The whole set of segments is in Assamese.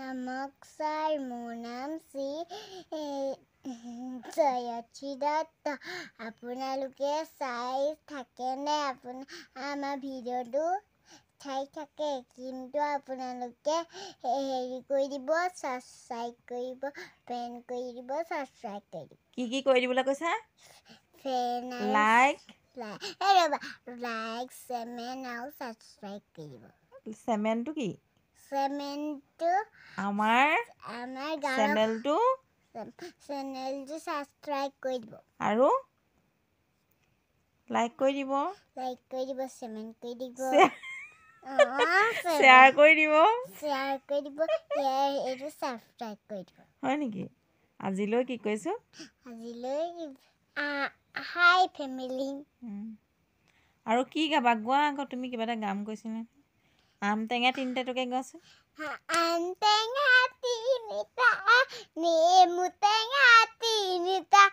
নমস্কাৰ মোৰ নাম শ্ৰী জয়শ্ৰী দত্ত আপোনালোকে চাই থাকেনে আমাৰ ভিডিঅ'টো চাই থাকে কিন্তু আপোনালোকে হেৰি কৰি দিব ছাবস্ক্ৰাইব কৰিব ফ্ৰেণ্ড কৰি দিব ছাবস্ক্ৰাইব কৰি দিব কি কৰি দিবলৈ কৈছা লাইক চেমেণ্ট আৰু ছাবস্ক্ৰাইব কৰিব চেমেণ্টটো কি চেমেণ্টটো আমাৰ চেনেলটো ছাবস্ক্ৰাইব কৰি দিব আৰু লাইক কৰি দিব চেমেণ্ট কৰি দিব শ্বেয়াৰ কৰি দিব এইটো ছাবস্ক্ৰাইব কৰি দিব হয় নেকি আজিলৈ কি কৈছো হাই ফেমিলি আৰু কি গাবা গোৱা আকৌ তুমি কিবা এটা গাম কৈছিলা আম টেঙা তিনিটাটোকে গোৱাচোন আম টেঙা তিনিটা নেমু টেঙা তিনিটা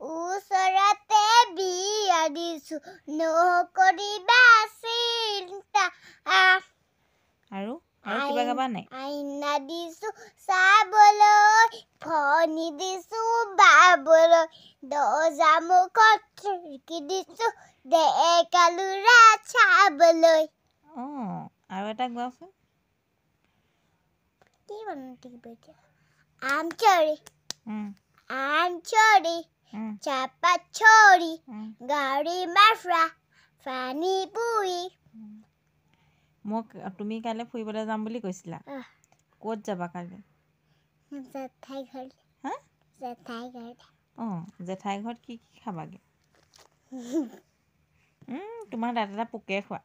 ওচৰতে বিয়া দিছো নকৰিবা চিন্তা আৰু কিবা গাবা নাই আইনা দিছো চাবলৈ ফণি দিছো বাবলৈ দৰ্জা মুখত খিৰিকী দিছো ডেকালুৰা চাবলৈ আৰু এটা গোৱাচোন আম চৰি চাপা চৰি গাড়ী মাফৰা পানী পুৰি মোক তুমি কাইলৈ ফুৰিবলৈ যাম বুলি কৈছিলা ক'ত যাবা কাইলৈ জেঠাই ঘৰত কি খাবাগে তোমাৰ দাঁত এটা পোকে খোৱা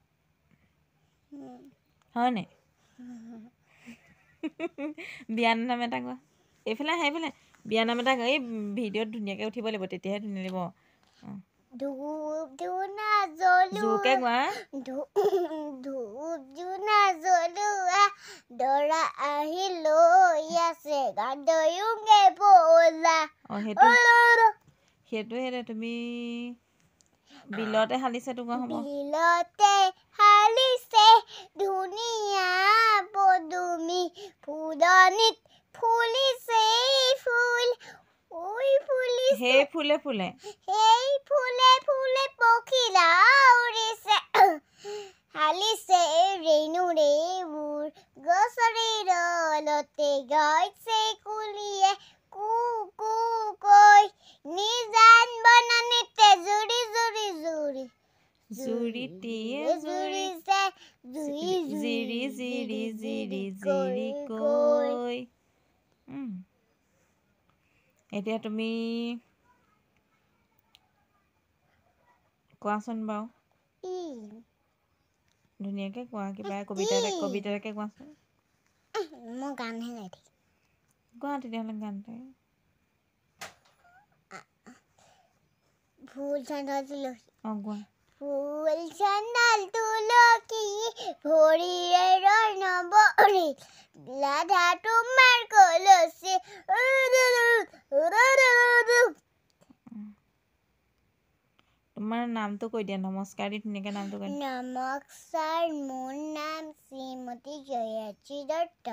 হয়নে বিয়া নাম এটা কোৱা এইফালে সেইফালে বিয়া নাম এটা এই ভিডিঅ'ত ধুনীয়াকৈ উঠিব লাগিব তেতিয়াহে ধুনীয়া লাগিব জোৰকে গোৱা দৰা আহি লৈ আছে গাদয়ুগে বলা সেইটো তুমি বিলতে হালিছে তোমাৰ হ'ব বিলতে হালিছে ধুনীয়া পদুমি ফুলনিত ফুলিছে ফুল সেই ফুলে ফুলে পখিলা উৰিছে হালিছে ৰেণুৰেবোৰ গছৰি ৰলতে গাইছে কুলিয়ে কু কু কৈ নিজান বনানীতে জুৰি জুৰিছে জিৰি কৈ এতিয়া তুমি কোৱাচোন বাৰু ধুনীয়াকৈ কোৱা কিবা কবিতাকে কোৱাচোন মই গানহে গাই থাকিম কোৱা তেতিয়াহ'লে গানটো ফুল চাণ্ডাল তুলসী কোৱা ফুল চাণ্ডাল তুলসী ভৰিৰে নবৰি ৰাধা তোমাৰ কলচী তোমাৰ নামটো কৈ দিয়া নমস্কাৰ দি ধুনীয়াকৈ নামটো কৈ দিয়া নমস্কাৰ মোৰ নাম শ্ৰীমতী জয়শ্ৰী দত্ত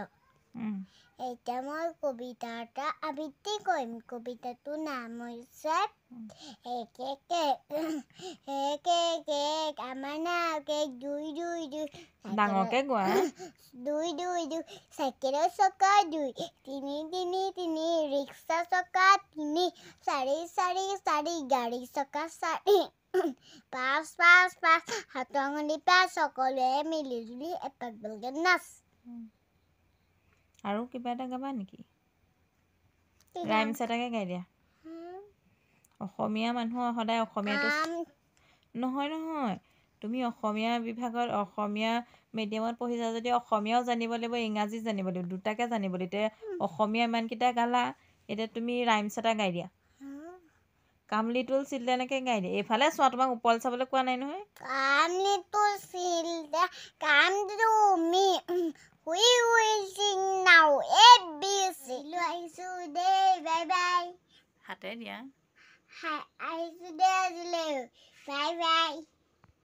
এতিয়া মই কবিতা এটা আবৃত্তি কৰিম কবিতাটোৰ নাম হৈছে আমাৰ নাও কেক দুই ডাঙৰকৈ গোৱা দুই চাইকেলৰ চকা দুই তিনি ৰিক্সা চকা তিনি চাৰি গাড়ী চকা চাৰি পাঁচ হাতৰ আঙুলি পাঁচ সকলোৱে মিলি জুলি এপাক বেলকে নাচ আৰু কিবা এটা গাবা নেকি ৰাইমছ এটাকে গাই দিয়া অসমীয়া মানুহ সদায় অসমীয়াটো নহয় তুমি অসমীয়া বিভাগত অসমীয়া মিডিয়ামত পঢ়িছা যদি অসমীয়াও জানিব লাগিব ইংৰাজী জানিব লাগিব দুটাকে জানিব লাগিব এতিয়া অসমীয়া ইমানকেইটা গালা এতিয়া তুমি ৰাইমছ এটা গাই দিয়া কামলিটোল চিল্ড্ৰেনকে গাই দিয়া এইফালে চোৱা তোমাক ওপৰ চাবলৈ কোৱা নাই নহয় come little children come to me We will sing now ABC. আহিছো দেই বাই বাই হাতে দিয়া আহিছো দেই আজিলৈ বাই বাই